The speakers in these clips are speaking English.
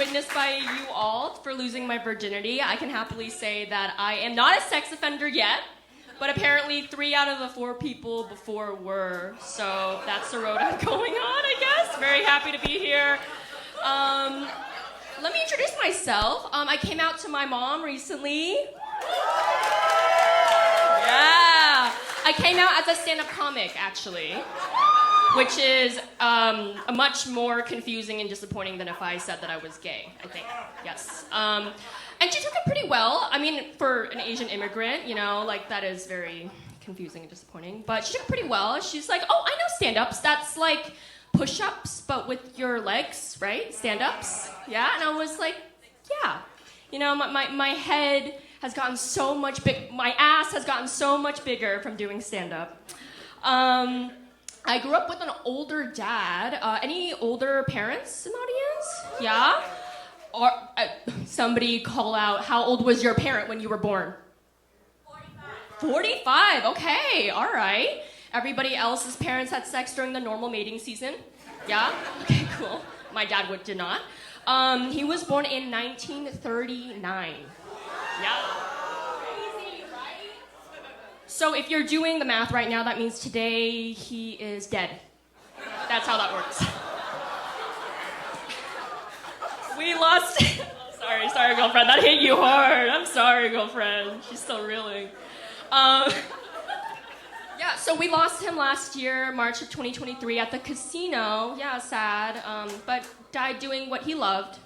witnessed by you all for losing my virginity, I can happily say that I am not a sex offender yet, but apparently 3 out of the 4 people before were. So that's the road I'm going on, I guess. Very happy to be here. Let me introduce myself. I came out to my mom recently. Yeah. I came out as a stand-up comic, actually, which is a much more confusing and disappointing than if I said that I was gay, I think. Yes. And she took it pretty well. I mean, for an Asian immigrant, you know, like, that is very confusing and disappointing. But she took it pretty well. She's like, oh, I know stand-ups. That's like push-ups, but with your legs, right? Stand-ups. Yeah? And I was like, yeah. You know, my head has gotten so much big. My ass has gotten so much bigger from doing stand-up. I grew up with an older dad. Any older parents in the audience? Yeah? Or somebody call out, how old was your parent when you were born? 45, okay, all right. Everybody else's parents had sex during the normal mating season? Yeah? Okay, cool. My dad did not. He was born in 1939. Yeah. Crazy, right? So if you're doing the math right now, that means today he is dead. That's how that works. We lost... Oh, sorry, girlfriend. That hit you hard. I'm sorry, girlfriend. She's still reeling. Yeah, so we lost him last year, March of 2023, at the casino. Yeah, sad. But died doing what he loved,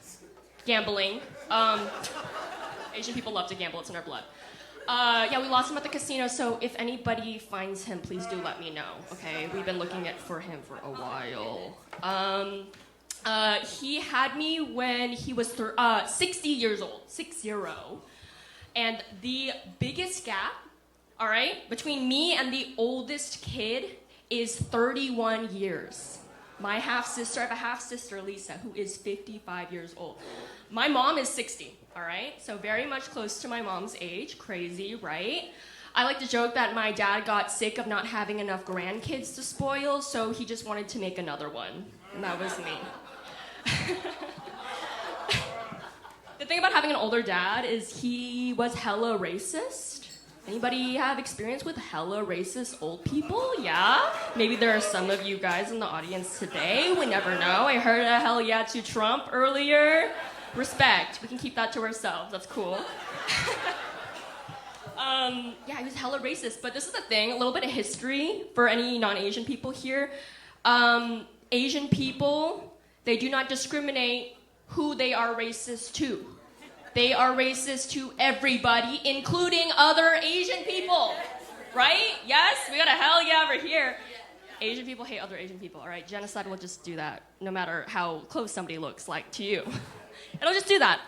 gambling. Asian people love to gamble. It's in our blood. Yeah, we lost him at the casino, so if anybody finds him, please do let me know, okay? We've been looking for him for a while. He had me when he was 60 years old, 60. And the biggest gap, all right, between me and the oldest kid is 31 years. My half-sister, I have a half-sister, Lisa, who is 55 years old. My mom is 60, all right? So very much close to my mom's age. Crazy, right? I like to joke that my dad got sick of not having enough grandkids to spoil, so he just wanted to make another one. And that was me. The thing about having an older dad is he was hella racist. Anybody have experience with hella racist old people? Yeah? Maybe there are some of you guys in the audience today. We never know. I heard a hell yeah to Trump earlier. Respect. We can keep that to ourselves. That's cool. Yeah, he was hella racist. But this is the thing, a little bit of history for any non-Asian people here. Asian people, they do not discriminate who they are racist to. They are racist to everybody, including other Asian people. Right? Yes? We got a hell yeah over here. Asian people hate other Asian people, all right? Genocide will just do that, no matter how close somebody looks like to you. It'll just do that.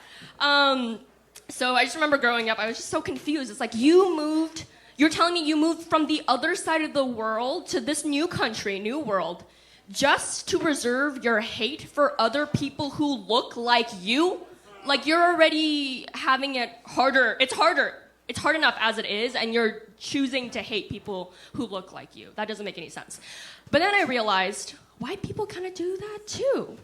So I just remember growing up, I was just so confused. It's like, you're telling me you moved from the other side of the world to this new country, new world, just to reserve your hate for other people who look like you? Like, you're already having it harder. It's harder. It's hard enough as it is, and you're choosing to hate people who look like you. That doesn't make any sense. But then I realized, white people kind of do that too.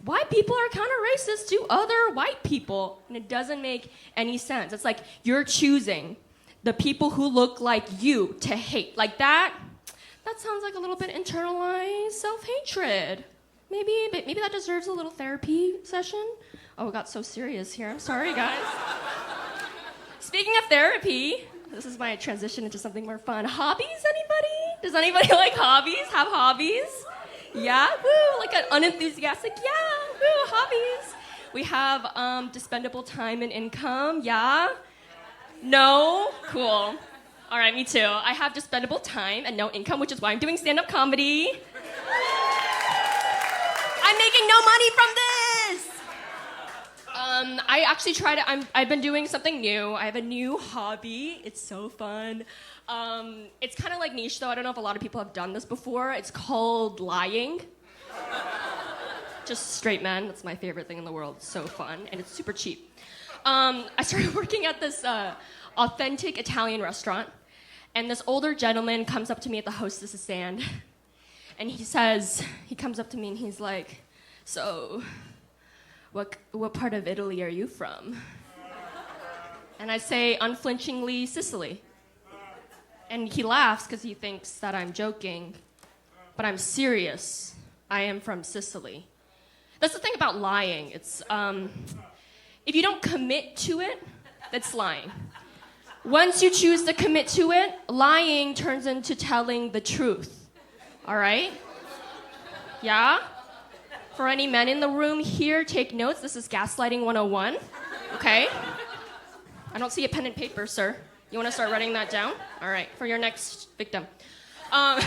White people are kind of racist to other white people, and it doesn't make any sense. It's like you're choosing the people who look like you to hate. Like that sounds like a little bit internalized self-hatred. Maybe that deserves a little therapy session. Oh, it got so serious here. I'm sorry, guys. Speaking of therapy, this is my transition into something more fun. Hobbies, anybody? Does anybody like hobbies? Have hobbies? Yeah? Woo! Like an unenthusiastic, yeah! Woo! Hobbies. We have dispendable time and income, yeah? No? Cool. All right, me too. I have dispendable time and no income, which is why I'm doing stand-up comedy. I'm making no money from this! I actually I've been doing something new. I have a new hobby. It's so fun. It's kind of like niche, though. I don't know if a lot of people have done this before. It's called lying. Just straight men. That's my favorite thing in the world. It's so fun, and it's super cheap. I started working at this authentic Italian restaurant, and this older gentleman comes up to me at the hostess stand, and he comes up to me and he's like, so, what part of Italy are you from? And I say unflinchingly, Sicily. And he laughs because he thinks that I'm joking, but I'm serious. I am from Sicily. That's the thing about lying. It's if you don't commit to it, that's lying. Once you choose to commit to it, lying turns into telling the truth. All right? Yeah? For any men in the room here, take notes. This is gaslighting 101. Okay? I don't see a pen and paper, sir. You want to start writing that down? All right, for your next victim. Yeah,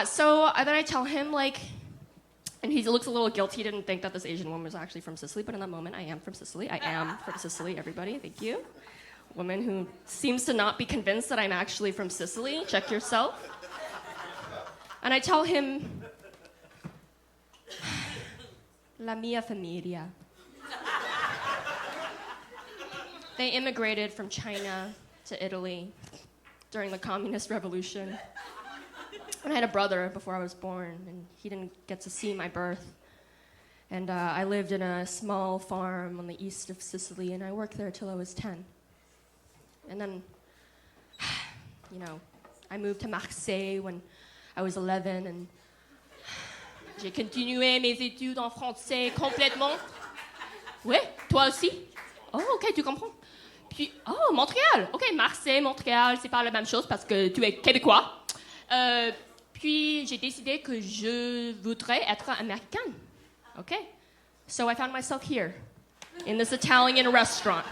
so then I tell him, like, and he looks a little guilty. He didn't think that this Asian woman was actually from Sicily, but in that moment, I am from Sicily. I am from Sicily, everybody. Thank you. Woman who seems to not be convinced that I'm actually from Sicily. Check yourself. And I tell him, La mia familia. They immigrated from China to Italy during the Communist Revolution. And I had a brother before I was born, and he didn't get to see my birth. And I lived in a small farm on the east of Sicily, and I worked there till I was 10. And then, you know, I moved to Marseille when I was 11, and j'ai continué mes études en français complètement. Ouais, toi aussi? Oh, ok, tu comprends. Puis, oh, Montréal. Ok, Marseille, Montréal, c'est pas la même chose parce que tu es québécois. Puis, j'ai décidé que je voudrais être américaine. Okay? So I found myself here, in this Italian restaurant.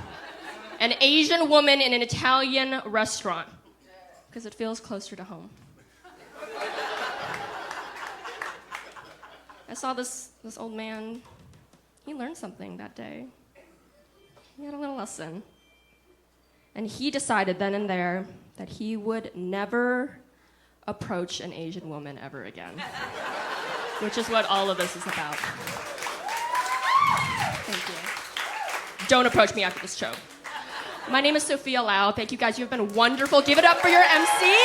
An Asian woman in an Italian restaurant. Because it feels closer to home. I saw this old man. He learned something that day. He had a little lesson. And he decided then and there that he would never approach an Asian woman ever again. Which is what all of this is about. Thank you. Don't approach me after this show. My name is Sophia Lau. Thank you guys. You've been wonderful. Give it up for your MC.